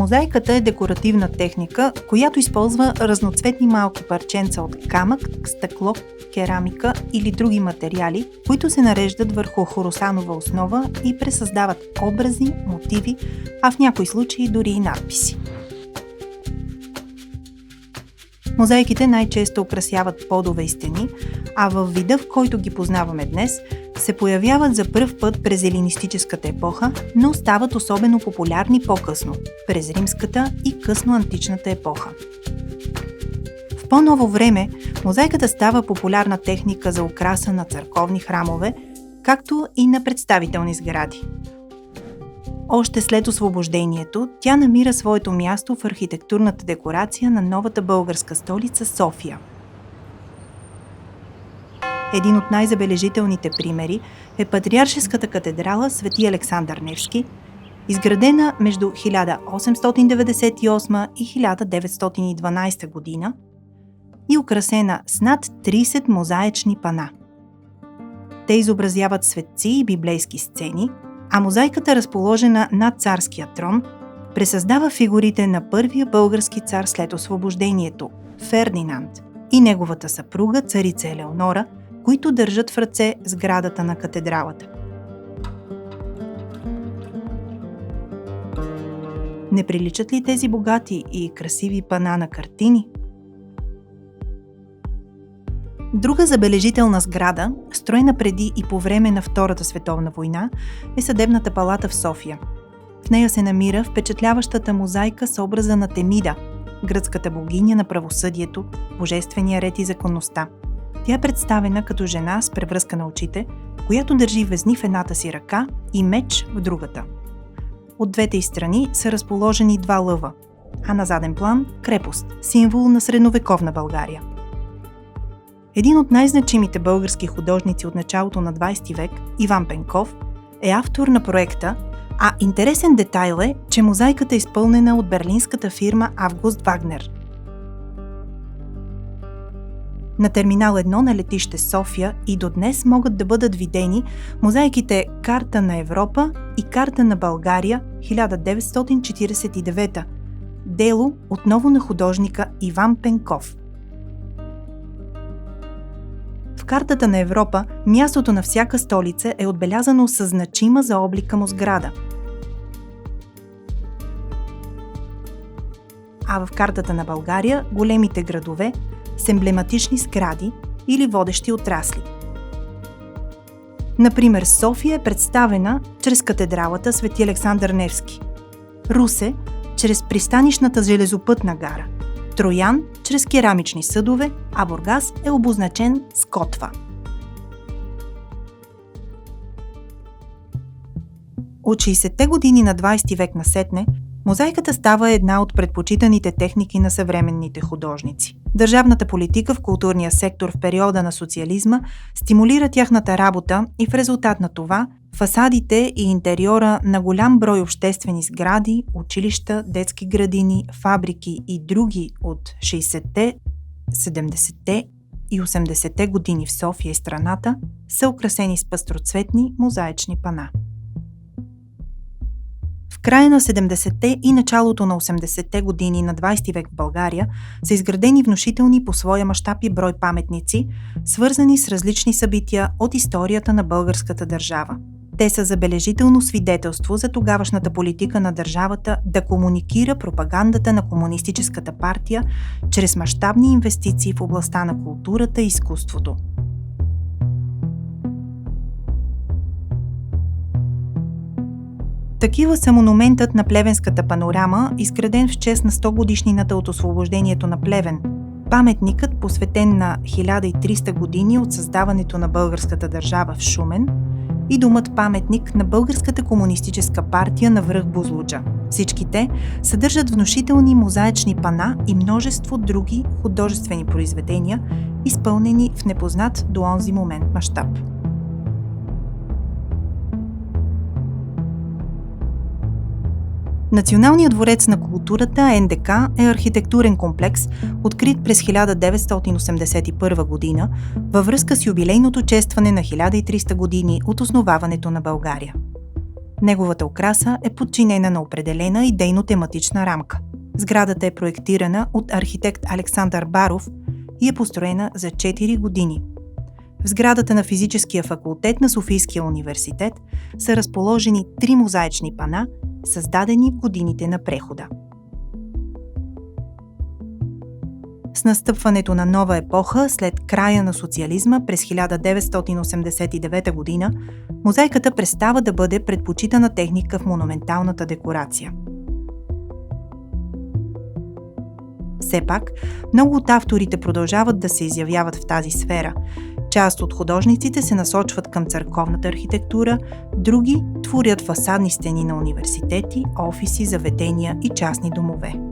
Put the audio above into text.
Мозайката е декоративна техника, която използва разноцветни малки парченца от камък, стъкло, керамика или други материали, които се нареждат върху хоросанова основа и пресъздават образи, мотиви, а в някои случаи дори и надписи. Мозайките най-често украсяват подове и стени, а във вида, в който ги познаваме днес, се появяват за пръв път през елинистическата епоха, но стават особено популярни по-късно, през римската и късно античната епоха. В по-ново време мозайката става популярна техника за украса на църковни храмове, както и на представителни сгради. Още след освобождението, тя намира своето място в архитектурната декорация на новата българска столица София. Един от най-забележителните примери е Патриаршеската катедрала Свети Александър Невски, изградена между 1898 и 1912 година и украсена с над 30 мозаични пана. Те изобразяват светци и библейски сцени, а мозайката, разположена над царския трон, пресъздава фигурите на първия български цар след освобождението – Фердинанд, и неговата съпруга, царица Елеонора, които държат в ръце сградата на катедралата. Не приличат ли тези богати и красиви пана на картини? Друга забележителна сграда, строена преди и по време на Втората световна война, е Съдебната палата в София. В нея се намира впечатляващата мозайка с образа на Темида, гръцката богиня на правосъдието, божествения ред и законността. Тя е представена като жена с превръзка на очите, която държи везни в едната си ръка и меч в другата. От двете й страни са разположени два лъва, а на заден план – крепост, символ на средновековна България. Един от най-значимите български художници от началото на 20 век, Иван Пенков, е автор на проекта, а интересен детайл е, че мозайката е изпълнена от берлинската фирма Август Вагнер. На Терминал 1 на летище София и до днес могат да бъдат видени мозайките Карта на Европа и Карта на България 1949, дело отново на художника Иван Пенков. В Картата на Европа мястото на всяка столица е отбелязано със значима за облика му сграда. А в Картата на България големите градове с емблематични сгради или водещи отрасли. Например, София е представена чрез катедралата Свети Александър Невски, Русе чрез пристанищната железопътна гара, Троян чрез керамични съдове, а Бургас е обозначен с котва. От 60-те години на 20 век насетне, мозайката става една от предпочитаните техники на съвременните художници. Държавната политика в културния сектор в периода на социализма стимулира тяхната работа и в резултат на това фасадите и интериора на голям брой обществени сгради, училища, детски градини, фабрики и други от 60-те, 70-те и 80-те години в София и страната са украсени с пъстроцветни мозаични пана. В края на 70-те и началото на 80-те години на 20 век в България са изградени внушителни по своя мащаб и брой паметници, свързани с различни събития от историята на българската държава. Те са забележително свидетелство за тогавашната политика на държавата да комуникира пропагандата на комунистическата партия чрез мащабни инвестиции в областта на културата и изкуството. Такива са монументът на Плевенската панорама, изграден в чест на 100 годишнината от освобождението на Плевен, паметникът, посветен на 1300 години от създаването на българската държава в Шумен, и думът паметник на Българската комунистическа партия на връх Бузлуджа. Всички те съдържат внушителни мозаични пана и множество други художествени произведения, изпълнени в непознат до онзи момент мащаб. Националният дворец на културата НДК е архитектурен комплекс, открит през 1981 година във връзка с юбилейното честване на 1300 години от основаването на България. Неговата украса е подчинена на определена идейно-тематична рамка. Сградата е проектирана от архитект Александър Баров и е построена за 4 години. В сградата на Физическия факултет на Софийския университет са разположени 3 мозаични пана, създадени в годините на прехода. С настъпването на нова епоха, след края на социализма през 1989 година, мозайката престава да бъде предпочитана техника в монументалната декорация. Все пак, много от авторите продължават да се изявяват в тази сфера. Част от художниците се насочват към църковната архитектура, други творят фасадни стени на университети, офиси, заведения и частни домове.